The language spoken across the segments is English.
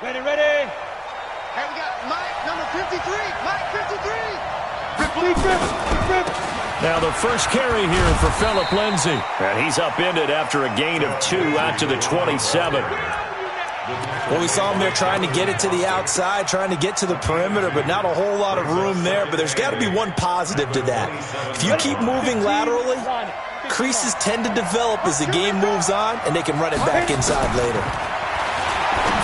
Ready, ready. Hey, we got Mike, number 53. Mike, 53. Rip. Now the first carry here for Phillip Lindsay. And he's upended after a gain of 2 out to the 27. Well, we saw him there trying to get it to the outside, trying to get to the perimeter, but not a whole lot of room there. But there's got to be one positive to that. If you keep moving laterally, creases tend to develop as the game moves on, and they can run it back inside later.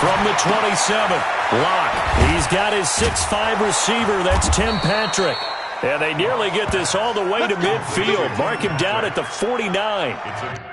From the 27, Locke. He's got his 6'5 receiver. That's Tim Patrick. And they nearly get this all the way to midfield. Mark him down at the 49.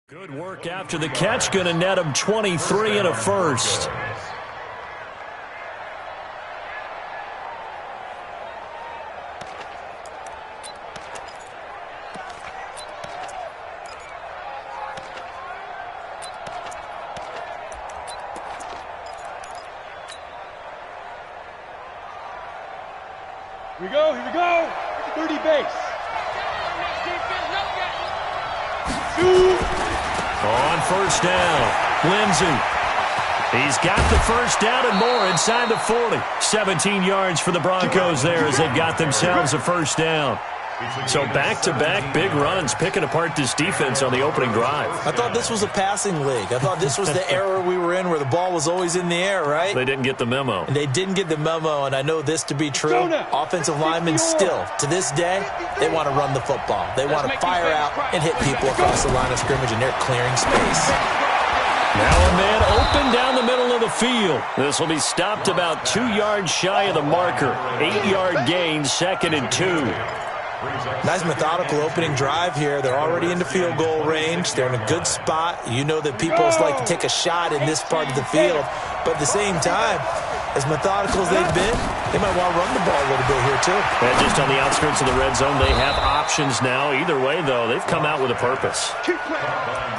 Good work after the catch. Going to net him 23 and a first. Here we go. 30 base. On first down, Lindsay. He's got the first down and more inside the 40. 17 yards for the Broncos there as they've got themselves a first down. So back-to-back big runs, picking apart this defense on the opening drive. I thought this was a passing league. I thought this was the era we were in where the ball was always in the air, right? They didn't get the memo. And they didn't get the memo, and I know this to be true. Offensive linemen still, to this day, they want to run the football. They want to fire out and hit people across the line of scrimmage, and they're clearing space. Now a man open down the middle of the field. This will be stopped about 2 yards shy of the marker. 8-yard gain, 2nd and 2. Nice methodical opening drive here. They're already into field goal range. They're in a good spot. You know that people like to take a shot in this part of the field. But at the same time, as methodical as they've been, they might want to run the ball a little bit here too. And just on the outskirts of the red zone, they have options now. Either way, though, they've come out with a purpose.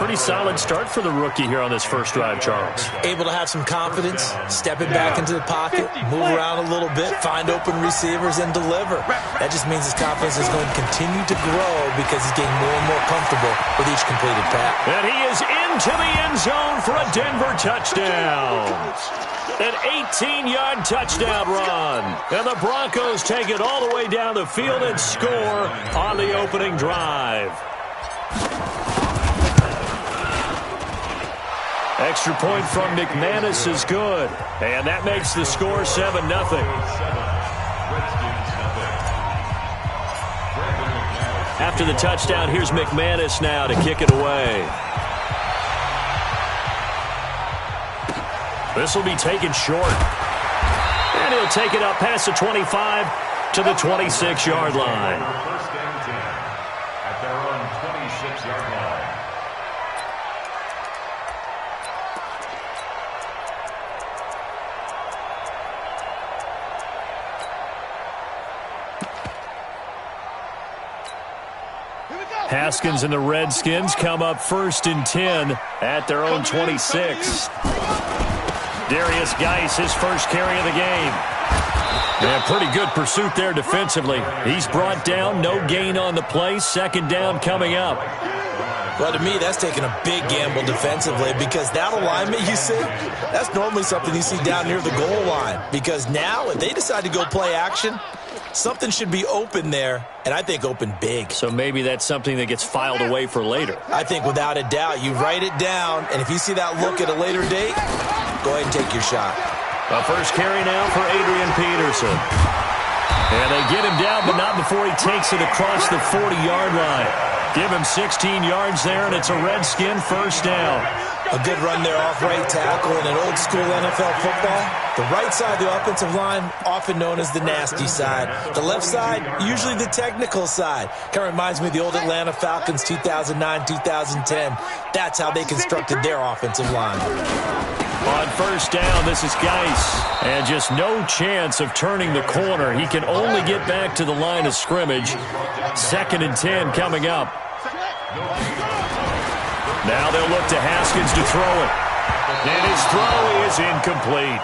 Pretty solid start for the rookie here on this first drive, Charles. Able to have some confidence, stepping back into the pocket, move around a little bit, find open receivers, and deliver. That just means his confidence is going to continue to grow because he's getting more and more comfortable with each completed pass. And he is into the end zone for a Denver touchdown. An 18-yard touchdown run. And the Broncos take it all the way down the field and score on the opening drive. Extra point from McManus is good. And that makes the score 7-0. After the touchdown, here's McManus now to kick it away. This will be taken short. And he'll take it up past the 25 to the 26-yard line. First and 10 at their own 26-yard line. Haskins and the Redskins come up 1st and 10 at their own 26. Darius Geis, his first carry of the game. Yeah, pretty good pursuit there defensively. He's brought down, no gain on the play. 2nd down coming up. Well, to me, that's taking a big gamble defensively because that alignment you see, that's normally something you see down near the goal line. Because now, if they decide to go play action, something should be open there, and I think open big. So maybe that's something that gets filed away for later. I think without a doubt, you write it down, and if you see that look at a later date, go ahead and take your shot. A first carry now for Adrian Peterson. And they get him down, but not before he takes it across the 40-yard line. Give him 16 yards there, and it's a Redskin first down. A good run there off right tackle in an old school NFL football. The right side of the offensive line, often known as the nasty side. The left side, usually the technical side. Kind of reminds me of the old Atlanta Falcons 2009-2010. That's how they constructed their offensive line. On first down, this is Geis. And just no chance of turning the corner. He can only get back to the line of scrimmage. 2nd and 10 coming up. Now they'll look to Haskins to throw it. And his throw is incomplete.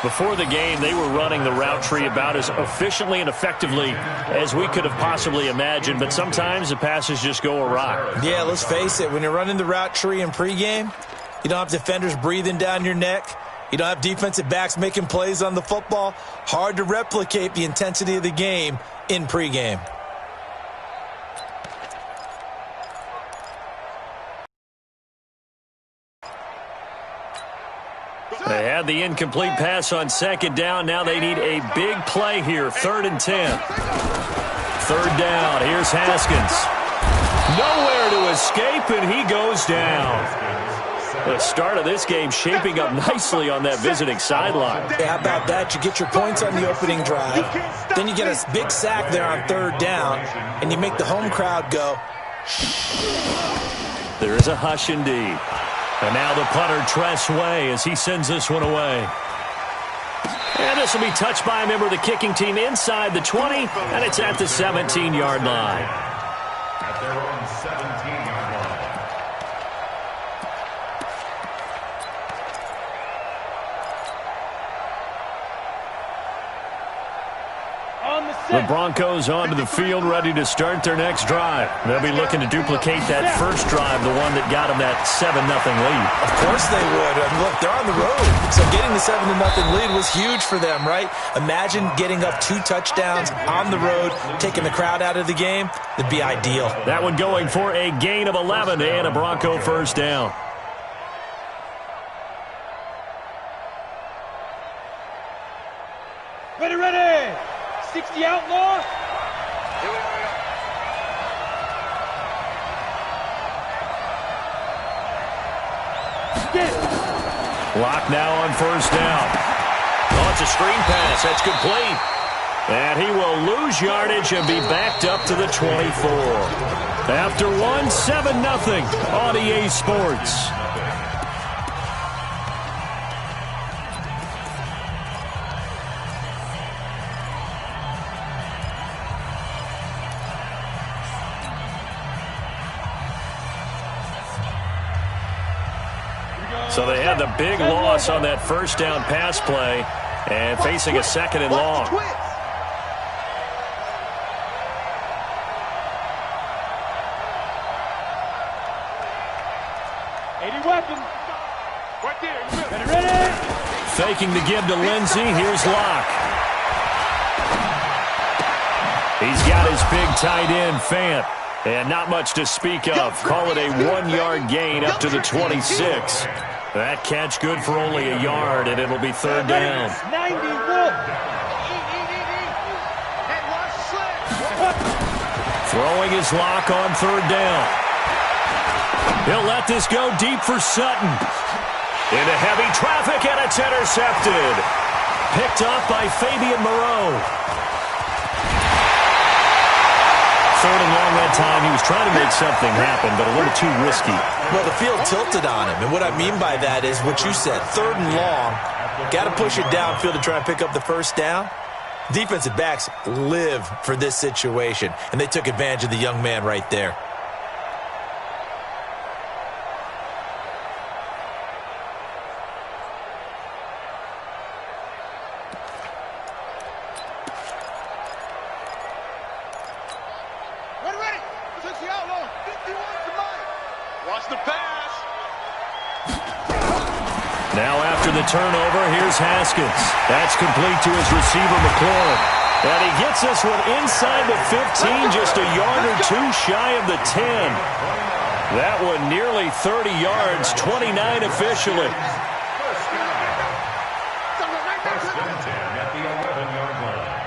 Before the game, they were running the route tree about as efficiently and effectively as we could have possibly imagined, but sometimes the passes just go awry. Yeah, let's face it, when you're running the route tree in pregame, you don't have defenders breathing down your neck. You don't have defensive backs making plays on the football. Hard to replicate the intensity of the game in pregame. They had the incomplete pass on 2nd down. Now they need a big play here. 3rd and 10. 3rd down. Here's Haskins. Nowhere to escape, and he goes down. The start of this game shaping up nicely on that visiting sideline. Yeah, how about that? You get your points on the opening drive. Then you get a big sack there on 3rd down, and you make the home crowd go. There is a hush indeed. And now the punter, Tress Way, as he sends this one away. And this will be touched by a member of the kicking team inside the 20, and it's at the 17-yard line. At their own 17-yard line. The Broncos onto the field, ready to start their next drive. They'll be looking to duplicate that first drive, the one that got them that 7-0 lead. Of course they would. I mean, look, they're on the road. So getting the 7-0 lead was huge for them, right? Imagine getting up 2 touchdowns on the road, taking the crowd out of the game. It'd be ideal. That one going for a gain of 11 and a Bronco first down. Ready. 60 outlaw. Lock now on first down. Oh, it's a screen pass. That's complete. And he will lose yardage and be backed up to the 24. After one, 7-0 on EA Sports. So they had the big loss on that first down pass play and facing a 2nd and long. Ready. Faking the give to Lindsey. Here's Locke. He's got his big tight end, Fant. And not much to speak of. Call it a 1-yard gain up to the 26. That catch good for only a yard, and it'll be 3rd down. 91. Throwing his Lock on 3rd down. He'll let this go deep for Sutton. Into heavy traffic, and it's intercepted. Picked up by Fabian Moreau. 3rd and long that time. He was trying to make something happen, but a little too risky. Well, the field tilted on him, and what I mean by that is what you said, 3rd and long. Got to push it downfield to try and pick up the first down. Defensive backs live for this situation, and they took advantage of the young man right there. Now after the turnover, here's Haskins. That's complete to his receiver, McLaurin. And he gets this one inside the 15, just a yard or 2 shy of the 10. That one nearly 30 yards, 29 officially. First and 10 at the 11-yard line.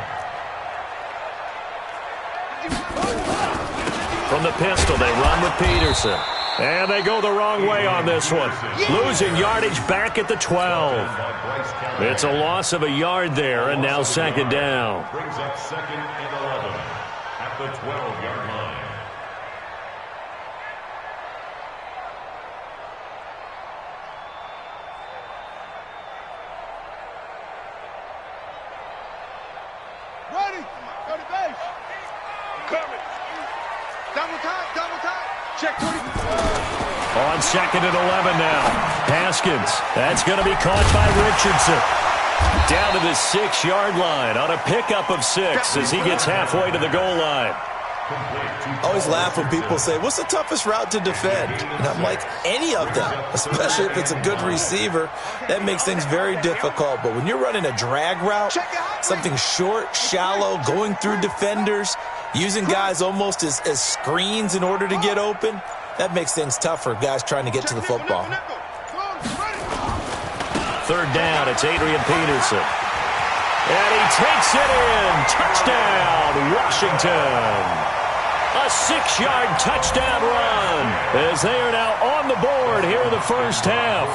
From the pistol, they run with Peterson. And they go the wrong way on this one. Losing yardage back at the 12. It's a loss of a yard there, and now second down. Brings up 2nd and 11 at the 12-yard line. Ready. Go to base. Coming. Double time. Check 20. On 2nd and 11 now. Haskins. That's going to be caught by Richardson. Down to the 6-yard line on a pickup of 6 as he gets halfway to the goal line. I always laugh when people say, what's the toughest route to defend? And I'm like, any of them, especially if it's a good receiver. That makes things very difficult. But when you're running a drag route, something short, shallow, going through defenders, using guys almost as screens in order to get open, that makes things tough for guys trying to get to the football. 3rd down, it's Adrian Peterson. And he takes it in. Touchdown, Washington. A 6-yard touchdown run as they are now on the board here in the first half.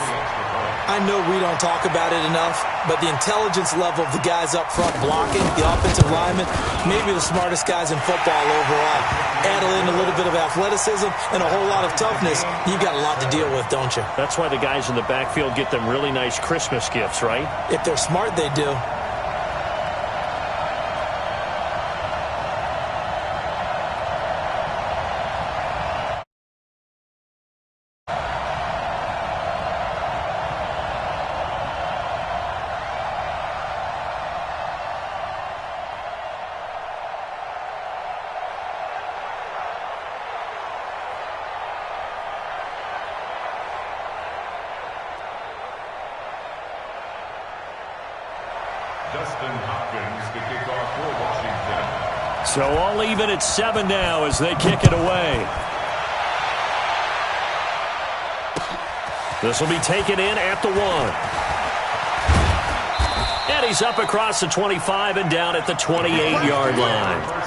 I know we don't talk about it enough, but the intelligence level of the guys up front blocking, the offensive linemen, maybe the smartest guys in football overall. Add in a little bit of athleticism and a whole lot of toughness, you've got a lot to deal with, don't you? That's why the guys in the backfield get them really nice Christmas gifts, right? If they're smart, they do. So all even at 7 now as they kick it away. This will be taken in at the 1. And he's up across the 25 and down at the 28-yard line. At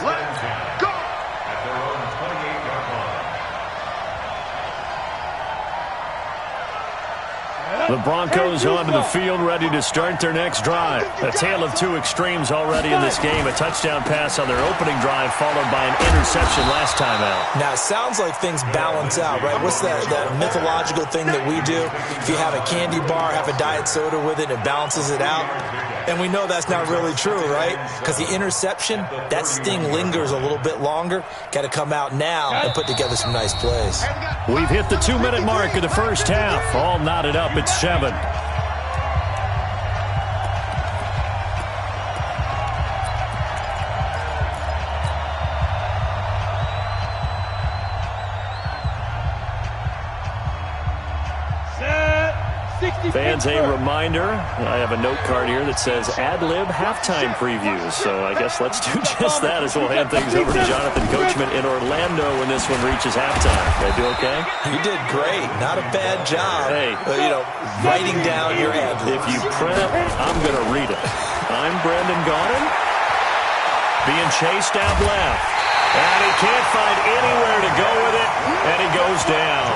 their own 28-yard line. The Broncos onto the field ready to start their next drive. A tale of two extremes already in this game. A touchdown pass on their opening drive followed by an interception last time out. Now, it sounds like things balance out, right? What's that mythological thing that we do? If you have a candy bar, have a diet soda with it, it balances it out. And we know that's not really true, right? Because the interception, that sting lingers a little bit longer. Got to come out now and put together some nice plays. We've hit the 2-minute mark of the first half. All knotted up at 7. Fans, a reminder, I have a note card here that says ad-lib halftime previews. So I guess let's do just that as we'll hand things over to Jonathan Coachman in Orlando when this one reaches halftime. Did I do okay? You did great. Not a bad job. Hey. Writing down your ad-libs. If you print it, I'm going to read it. I'm Brandon Gaudin. Being chased out left. And he can't find anywhere to go with it. And he goes down.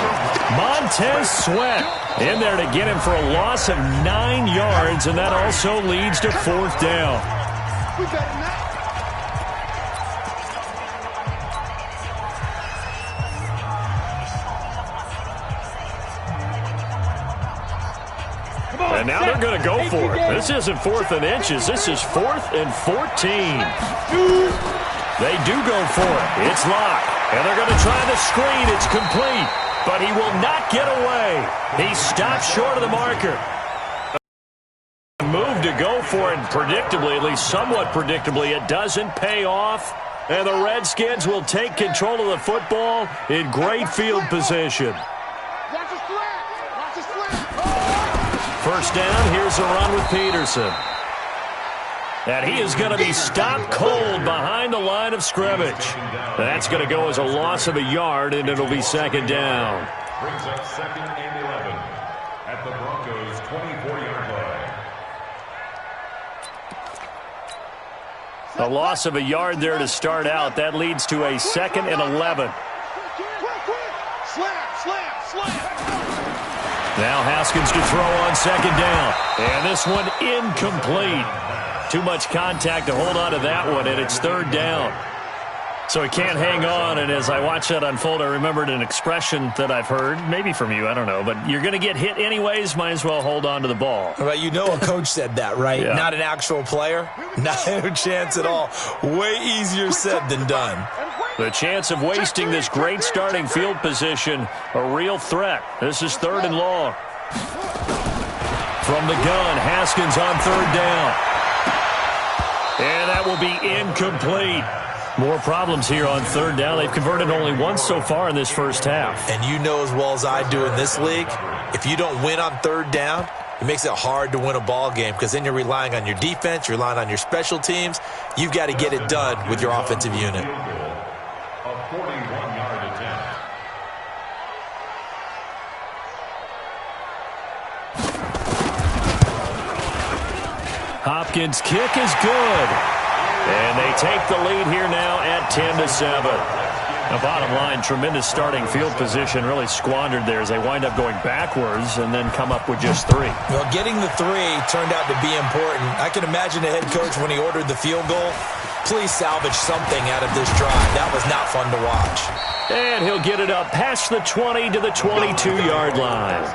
Montez Sweat in there to get him for a loss of 9 yards. And that also leads to 4th down. And now they're going to go for it. This isn't 4th and inches. This is 4th and 14. They do go for it. It's locked. And they're going to try the screen. It's complete. But he will not get away. He stops short of the marker. Move to go for it predictably, at least somewhat predictably. It doesn't pay off. And the Redskins will take control of the football in great field position. First down, here's a run with Peterson. And he is going to be stopped cold behind the line of scrimmage. That's going to go as a loss of a yard, and it'll be 2nd down. Brings up 2nd and 11 at the Broncos' 24-yard line. A loss of a yard there to start out. That leads to a 2nd and 11. Now Haskins to throw on second down. And this one incomplete. Too much contact to hold on to that one, and it's third down. So he can't hang on, and as I watched that unfold, I remembered an expression that I've heard, maybe from you, I don't know, but you're going to get hit anyways, might as well hold on to the ball. Well, you know a coach said that, right? Yeah. Not an actual player. Not a chance at all. Way easier said than done. The chance of wasting this great starting field position, a real threat. This is third and long. From the gun, Haskins on third down. And that will be incomplete. More problems here on third down. They've converted only once so far in this first half. And you know as well as I do in this league, if you don't win on third down, it makes it hard to win a ball game because then you're relying on your defense, you're relying on your special teams. You've got to get it done with your offensive unit. A 41-yard attempt. Hopkins' kick is good. And they take the lead here now at 10-7. The bottom line, tremendous starting field position, really squandered there as they wind up going backwards and then come up with just 3. Well, getting the 3 turned out to be important. I can imagine the head coach when he ordered the field goal. Please salvage something out of this drive. That was not fun to watch. And he'll get it up past the 20 to the 22-yard line.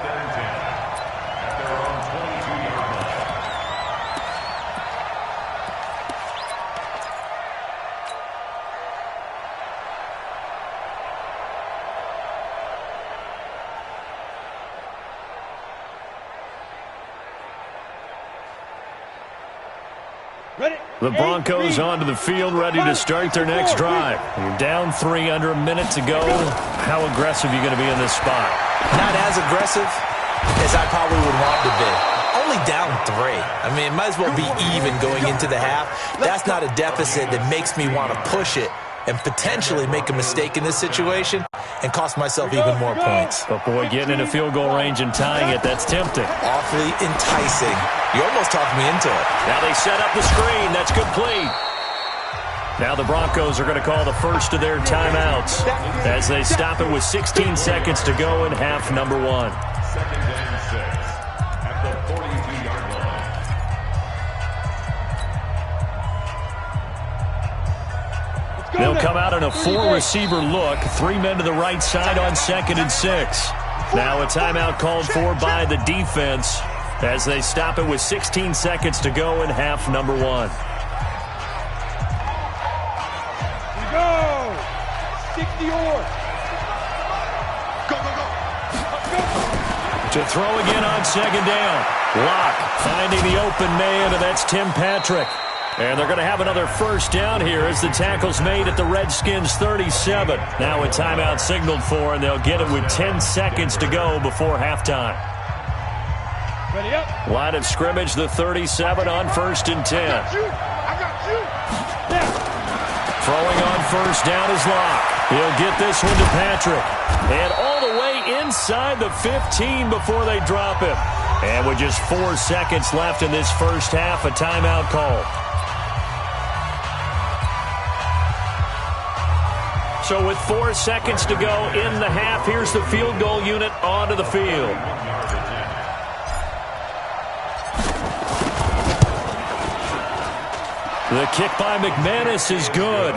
The Broncos onto the field, ready to start their next drive. You're down 3, under a minute to go. How aggressive are you going to be in this spot? Not as aggressive as I probably would want to be. Only down 3. I mean, it might as well be even going into the half. That's not a deficit that makes me want to push it and potentially make a mistake in this situation and cost myself even more points. But boy, getting into field goal range and tying it, that's tempting. Awfully enticing. You almost talked me into it. Now they set up the screen. That's complete. Now the Broncos are going to call the first of their timeouts as they stop it with 16 seconds to go in half number 1. Second and 6 at the 42-yard line. They'll come out in a 4-receiver look. 3 men to the right side on 2nd and 6. Now a timeout called for by the defense as they stop it with 16 seconds to go in half number 1. Go! 60 or. To throw again on second down. Locke finding the open man, and that's Tim Patrick. And they're going to have another first down here as the tackle's made at the Redskins' 37. Now a timeout signaled for, and they'll get it with 10 seconds to go before halftime. Ready up. Line of scrimmage, the 37 on 1st and 10. I got you. Yeah. Throwing on first down is Locke. He'll get this one to Patrick. And all the way inside the 15 before they drop him. And with just 4 seconds left in this first half, a timeout call. So with 4 seconds to go in the half, here's the field goal unit onto the field. The kick by McManus is good.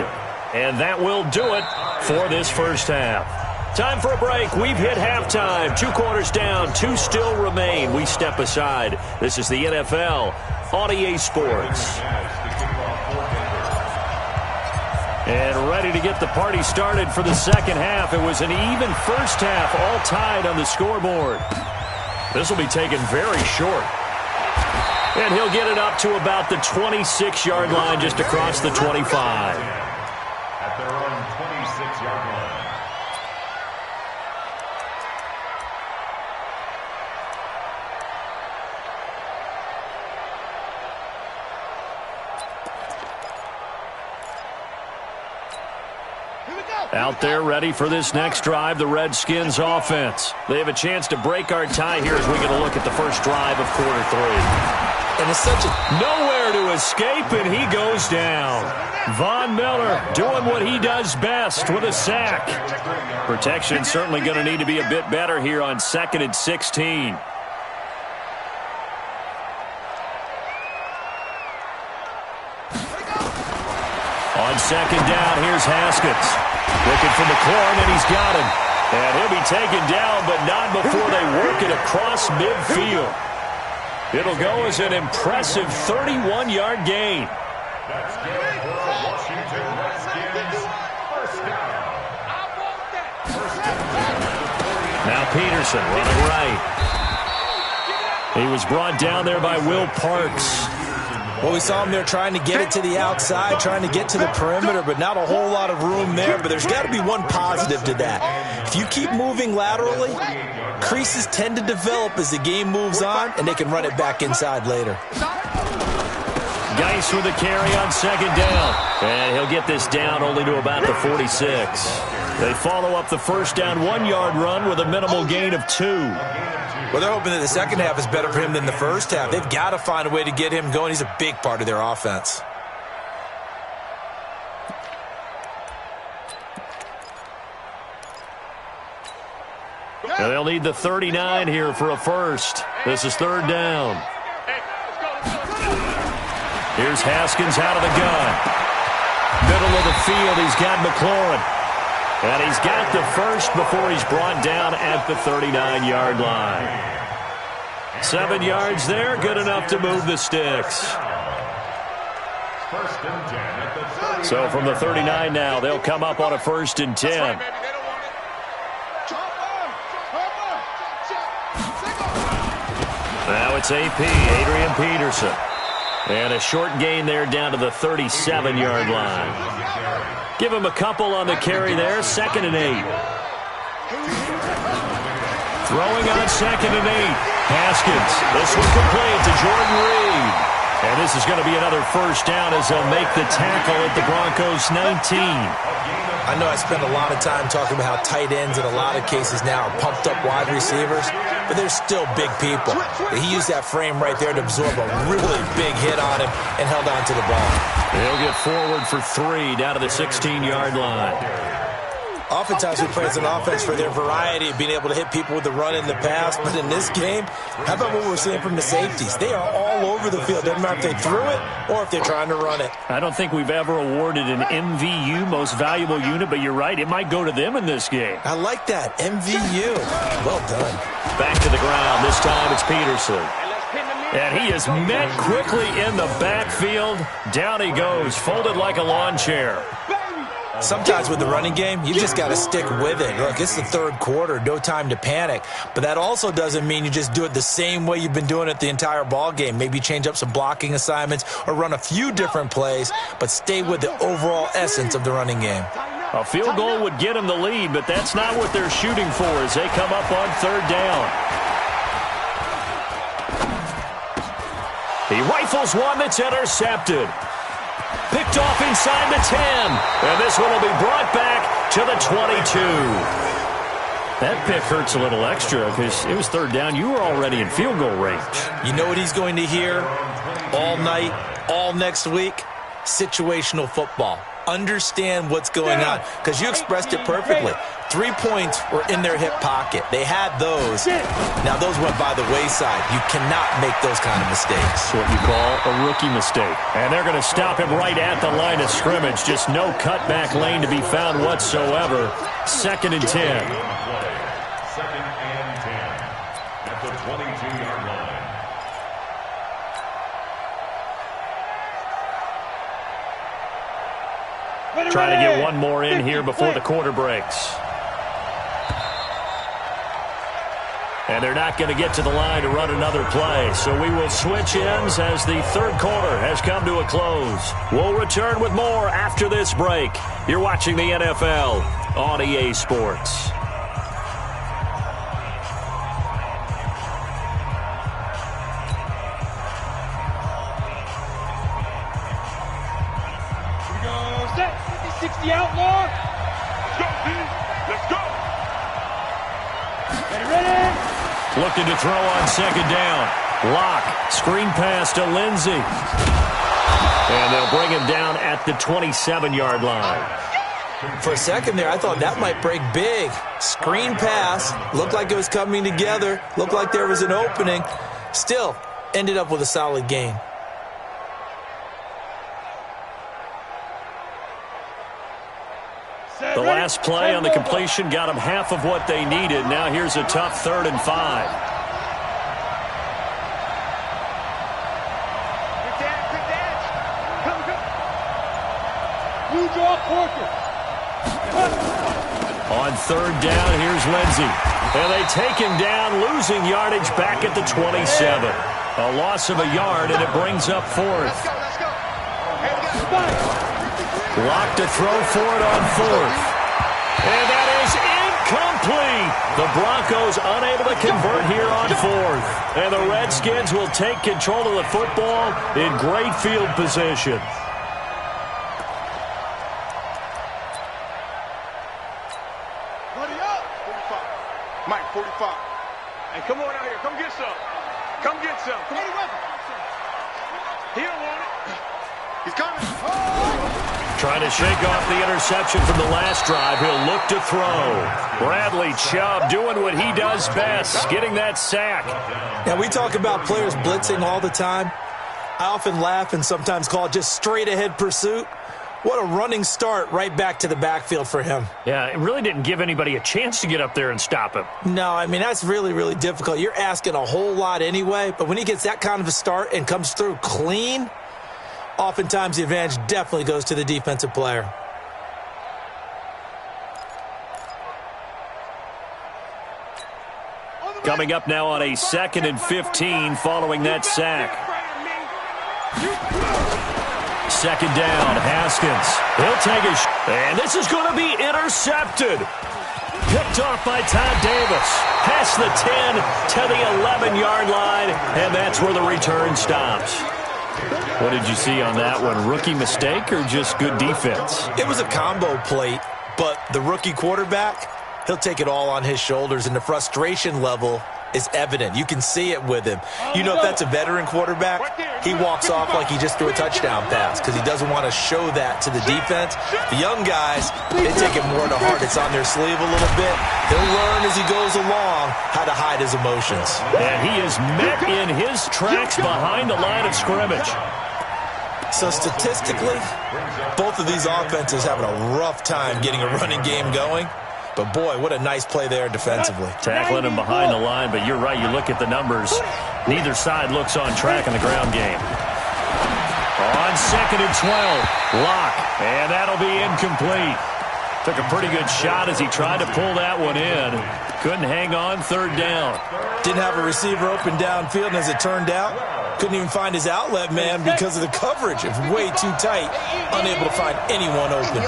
And that will do it for this first half. Time for a break. We've hit halftime. 2 quarters down, 2 still remain. We step aside. This is the NFL on EA Sports. And ready to get the party started for the second half. It was an even first half, all tied on the scoreboard. This will be taken very short. And he'll get it up to about the 26-yard line, just across the 25. At their own 26-yard line. Out there ready for this next drive, the Redskins offense. They have a chance to break our tie here as we get a look at the first drive of quarter 3. And it's such a... Nowhere to escape, and he goes down. Von Miller doing what he does best with a sack. Protection certainly going to need to be a bit better here on 2nd and 16. On 2nd down, here's Haskins. Looking for McLaurin, and he's got him. And he'll be taken down, but not before they work it across midfield. It'll go as an impressive 31-yard gain. That's good for Washington Redskins. First down. Now Peterson running right. He was brought down there by Will Parks. Well, we saw him there trying to get it to the outside, trying to get to the perimeter, but not a whole lot of room there. But there's got to be one positive to that. If you keep moving laterally, creases tend to develop as the game moves on, and they can run it back inside later. Geis with a carry on 2nd down. And he'll get this down only to about the 46. They follow up the first down 1-yard run with a minimal gain of 2. Well, they're hoping that the second half is better for him than the first half. They've got to find a way to get him going. He's a big part of their offense. And they'll need the 39 here for a first. This is 3rd down. Here's Haskins out of the gun. Middle of the field, he's got McLaurin. And he's got the first before he's brought down at the 39-yard line. 7 yards there, good enough to move the sticks. First and 10 at the 39. So from the 39 now, they'll come up on a 1st and 10. Now it's AP, Adrian Peterson. And a short gain there down to the 37-yard line. Give him a couple on the carry there, 2nd and 8. Throwing on 2nd and 8. Haskins, this one complete to Jordan Reed. And this is going to be another first down as they'll make the tackle at the Broncos' 19. I know I spend a lot of time talking about how tight ends in a lot of cases now are pumped up wide receivers, but they're still big people. He used that frame right there to absorb a really big hit on him and held on to the ball. He'll get forward for 3 down to the 16-yard line. Oftentimes we play as an offense for their variety of being able to hit people with the run in the pass, but in this game, how about what we're seeing from the safeties? They are all over the field. Doesn't matter if they threw it or if they're trying to run it. I don't think we've ever awarded an MVU, most valuable unit, but you're right, it might go to them in this game. I like that, MVU. Well done. Back to the ground. This time it's Peterson. And he is met quickly in the backfield. Down he goes, folded like a lawn chair. Sometimes with the running game, you just got to stick with it. Look, it's the 3rd quarter, no time to panic. But that also doesn't mean you just do it the same way you've been doing it the entire ball game. Maybe change up some blocking assignments or run a few different plays, but stay with the overall essence of the running game. A field goal would get him the lead, but that's not what they're shooting for as they come up on 3rd down. He rifles one that's intercepted. Picked off inside the 10. And this one will be brought back to the 22. That pick hurts a little extra because it was 3rd down. You were already in field goal range. You know what he's going to hear all night, all next week? Situational football. Understand what's going on, because you expressed it perfectly. 3 points were in their hip pocket. They had those. Now, those went by the wayside. You cannot make those kind of mistakes. What you call a rookie mistake. And they're going to stop him right at the line of scrimmage. Just no cutback lane to be found whatsoever. 2nd and 10. 2nd and 10 at the 22-yard line. Trying to get one more in here before the quarter breaks. And they're not going to get to the line to run another play. So we will switch ends as the 3rd quarter has come to a close. We'll return with more after this break. You're watching the NFL on EA Sports. The outlaw. Let's go, team. Let's go. Ready. Looking to throw on 2nd down. Lock. Screen pass to Lindsey. And they'll bring him down at the 27-yard line. For a second there, I thought that might break big. Screen pass. Looked like it was coming together. Looked like there was an opening. Still, ended up with a solid gain. The last play on the completion got them half of what they needed. Now here's a tough 3rd and 5. On 3rd down, here's Lindsey. And they take him down, losing yardage back at the 27. A loss of a yard, and it brings up 4th. Locked to throw for it on 4th. And that is incomplete. The Broncos unable to convert here on 4th. And the Redskins will take control of the football in great field position. Mike, 45. Hey, come on out here. Come get some. Come get some. Come on. He don't want it. He's coming. Trying to shake off the interception from the last drive. He'll look to throw. Bradley Chubb doing what he does best, getting that sack. Now, we talk about players blitzing all the time. I often laugh and sometimes call it just straight-ahead pursuit. What a running start right back to the backfield for him. Yeah, it really didn't give anybody a chance to get up there and stop him. No, I mean, that's really, really difficult. You're asking a whole lot anyway, but when he gets that kind of a start and comes through clean, oftentimes the advantage definitely goes to the defensive player. Coming up now on a 2nd and 15 following that sack. 2nd down, Haskins. He'll take a and this is going to be intercepted. Picked off by Todd Davis. Past the 10 to the 11-yard line, and that's where the return stops. What did you see on that one? Rookie mistake or just good defense? It was a combo plate, but the rookie quarterback, he'll take it all on his shoulders, and the frustration level is evident. You can see it with him. You know, if that's a veteran quarterback, he walks off like he just threw a touchdown pass because he doesn't want to show that to the defense. The young guys, they take it more to heart. It's on their sleeve a little bit. He'll learn as he goes along how to hide his emotions. And he is met in his tracks behind the line of scrimmage. So statistically, both of these offenses having a rough time getting a running game going. But, boy, what a nice play there defensively. Tackling him behind the line, but you're right. You look at the numbers. Neither side looks on track in the ground game. On 2nd and 12, Locke, and that'll be incomplete. Took a pretty good shot as he tried to pull that one in. Couldn't hang on 3rd down. Didn't have a receiver open downfield, and as it turned out, couldn't even find his outlet man because of the coverage. It's way too tight, unable to find anyone open.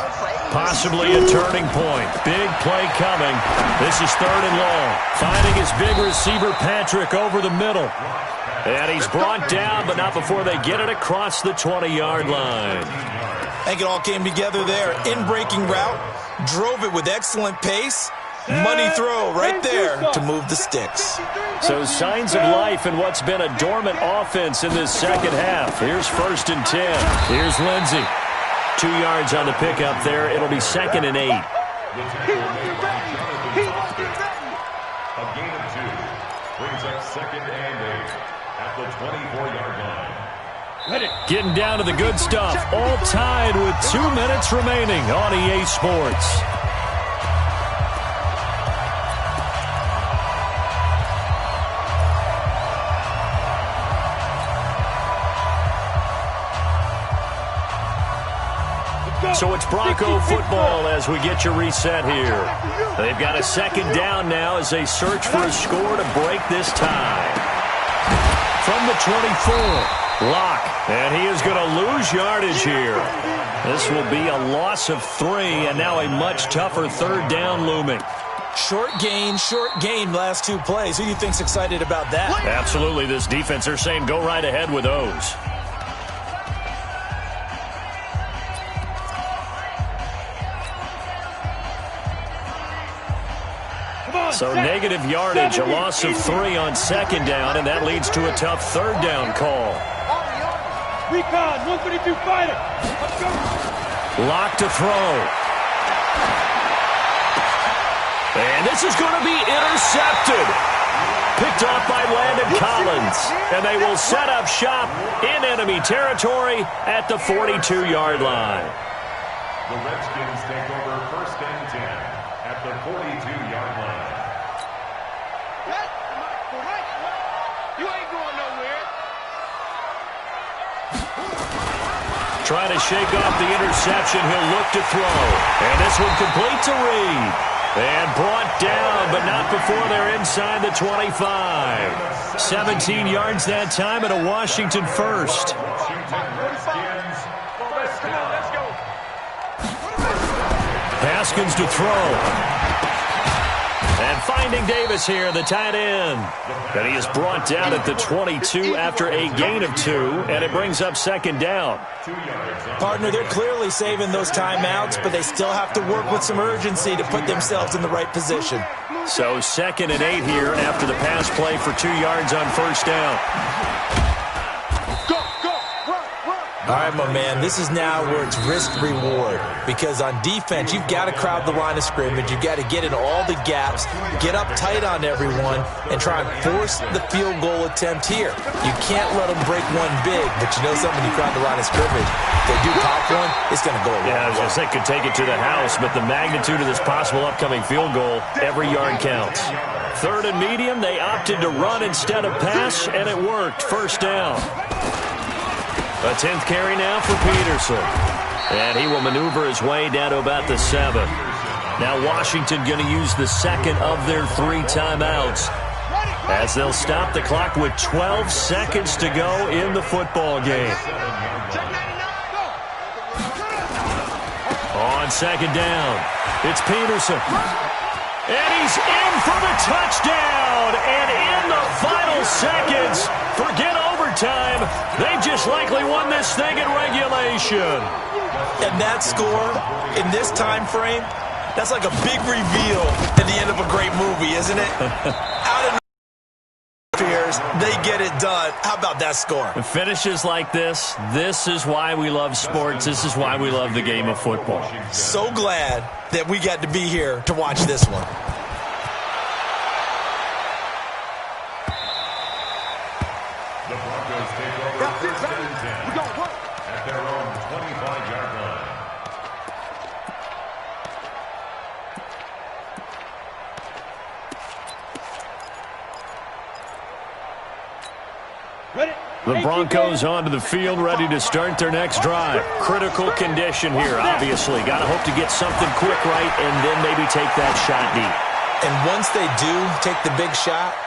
Possibly a turning point. Big play coming. This is 3rd and long. Finding his big receiver, Patrick, over the middle. And he's brought down, but not before they get it across the 20-yard line. I think it all came together there. In-breaking route, drove it with excellent pace. Money throw right there to move the sticks. So signs of life in what's been a dormant offense in this second half. Here's 1st and 10. Here's Lindsey. 2 yards on the pickup there. It'll be 2nd and 8. A gain of 2 brings up 2nd and 8 at the 24-yard line. Getting down to the good stuff. All tied with 2 minutes remaining on EA Sports. So it's Bronco football as we get you reset here. They've got a 2nd down now as they search for a score to break this tie. From the 24, Locke, and he is going to lose yardage here. This will be a loss of 3, and now a much tougher 3rd down looming. Short gain last 2 plays. Who do you think's excited about that? Absolutely, this defense, they're saying go right ahead with those. So negative yardage, a loss of 3 on 2nd down, and that leads to a tough 3rd down call. Recon, 152 fighter. Lock to throw. And this is going to be intercepted. Picked off by Landon Collins. And they will set up shop in enemy territory at the 42-yard line. The Redskins take over 1st and 10 at the 42-yard line. You ain't going nowhere. Trying to shake off the interception. He'll look to throw. And this one complete to Reed. And brought down, but not before they're inside the 25. 17 yards that time and a Washington first. Let's go. Haskins to throw. And finding Davis here, the tight end. And he is brought down at the 22 after a gain of 2, and it brings up 2nd down. Partner, they're clearly saving those timeouts, but they still have to work with some urgency to put themselves in the right position. So 2nd and 8 here after the pass play for 2 yards on 1st down. All right, my man, this is now where it's risk-reward, because on defense, you've got to crowd the line of scrimmage. You've got to get in all the gaps, get up tight on everyone, and try and force the field goal attempt here. You can't let them break one big, but you know something, when you crowd the line of scrimmage, if they do pop one, it's going to go away. Yeah, I was going to say, could take it to the house, but the magnitude of this possible upcoming field goal, every yard counts. 3rd and medium, they opted to run instead of pass, and it worked. 1st down. A 10th carry now for Peterson. And he will maneuver his way down to about the 7. Now Washington going to use the 2nd of their 3 timeouts as they'll stop the clock with 12 seconds to go in the football game. On 2nd down, it's Peterson. And he's in for the touchdown. And in the final seconds, forget overtime, they've just likely won this thing in regulation. And that score, in this time frame, that's like a big reveal at the end of a great movie, isn't it? Out of fears, they get it done. How about that score? Finishes like this is why we love sports. This is why we love the game of football. So glad that we got to be here to watch this one. The Broncos take over 1st and 10 at their own 25-yard line. The Broncos onto the field, ready to start their next drive. Critical condition here, obviously. Got to hope to get something quick right and then maybe take that shot deep. And once they do take the big shot,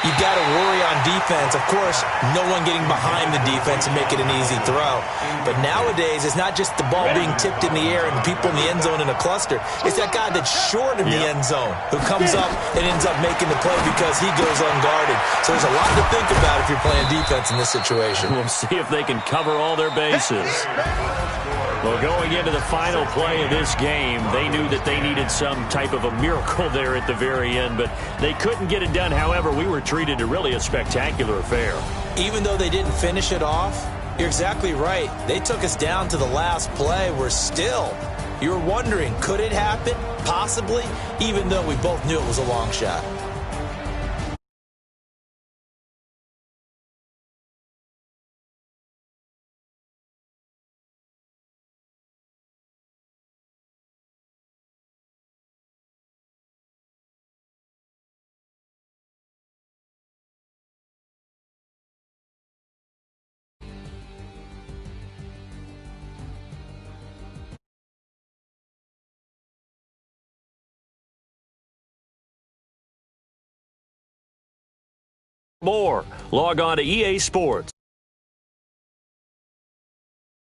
you've got to worry on defense. Of course, no one getting behind the defense and make it an easy throw. But nowadays, it's not just the ball being tipped in the air and people in the end zone in a cluster. It's that guy that's short in the end zone who comes up and ends up making the play because he goes unguarded. So there's a lot to think about if you're playing defense in this situation. We'll see if they can cover all their bases. Well, going into the final play of this game, they knew that they needed some type of a miracle there at the very end, but they couldn't get it done. However, we were treated to really a spectacular affair. Even though they didn't finish it off, you're exactly right. They took us down to the last play. We're still, you were wondering, could it happen? Possibly, even though we both knew it was a long shot. More. Log on to EA Sports.